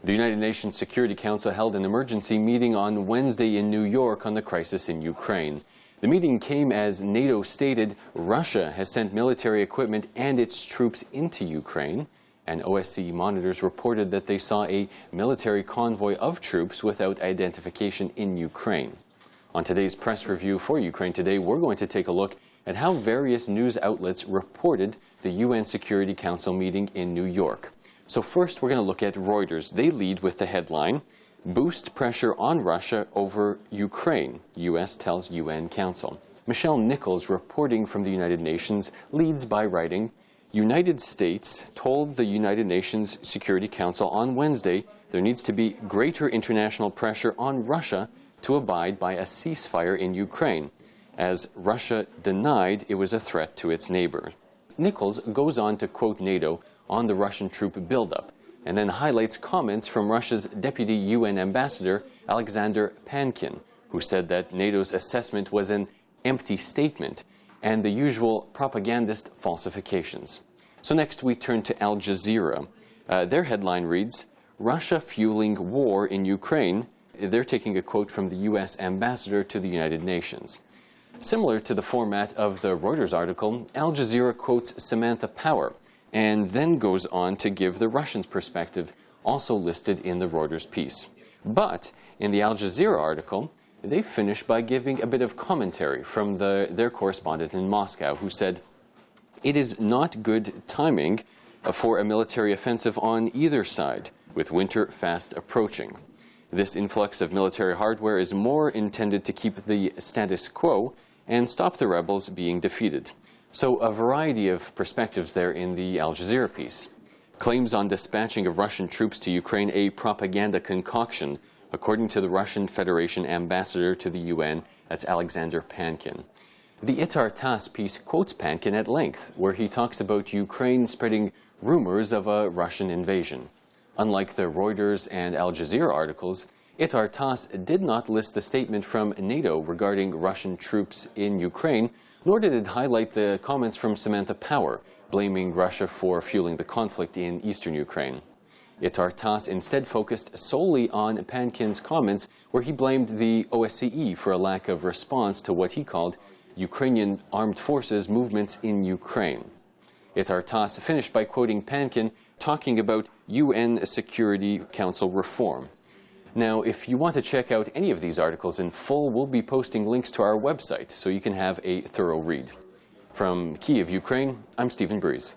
The United Nations Security Council held an emergency meeting on Wednesday in New York on the crisis in Ukraine. The meeting came as NATO stated Russia has sent military equipment and its troops into Ukraine, and OSCE monitors reported that they saw a military convoy of troops without identification in Ukraine. On today's press review for Ukraine Today, we're going to take a look at how various news outlets reported the UN Security Council meeting in New York. So first, we're going to look at Reuters. They lead with the headline, "Boost pressure on Russia over Ukraine, U.S. tells UN Council." Michelle Nichols, reporting from the United Nations, leads by writing, "United States told the United Nations Security Council on Wednesday there needs to be greater international pressure on Russia to abide by a ceasefire in Ukraine, as Russia denied it was a threat to its neighbor." Nichols goes on to quote NATO on the Russian troop buildup, and then highlights comments from Russia's Deputy UN Ambassador, Alexander Pankin, who said that NATO's assessment was an empty statement and the usual propagandist falsifications. So next we turn to Al Jazeera. Their headline reads, "Russia fueling war in Ukraine." They're taking a quote from the U.S. ambassador to the United Nations. Similar to the format of the Reuters article, Al Jazeera quotes Samantha Power and then goes on to give the Russians' perspective, also listed in the Reuters piece. But in the Al Jazeera article, they finish by giving a bit of commentary from their correspondent in Moscow, who said, "It is not good timing for a military offensive on either side, with winter fast approaching. This influx of military hardware is more intended to keep the status quo and stop the rebels being defeated." So a variety of perspectives there in the Al Jazeera piece. Claims on dispatching of Russian troops to Ukraine a propaganda concoction, according to the Russian Federation ambassador to the UN, that's Alexander Pankin. The Itar Tass piece quotes Pankin at length, where he talks about Ukraine spreading rumors of a Russian invasion. Unlike the Reuters and Al Jazeera articles, Itar Tass did not list the statement from NATO regarding Russian troops in Ukraine, nor did it highlight the comments from Samantha Power, blaming Russia for fueling the conflict in eastern Ukraine. Itar Tass instead focused solely on Pankin's comments, where he blamed the OSCE for a lack of response to what he called Ukrainian armed forces movements in Ukraine. Itar Tass finished by quoting Pankin, talking about UN Security Council reform. Now, if you want to check out any of these articles in full, we'll be posting links to our website so you can have a thorough read. From Kyiv, Ukraine, I'm Stephen Breeze.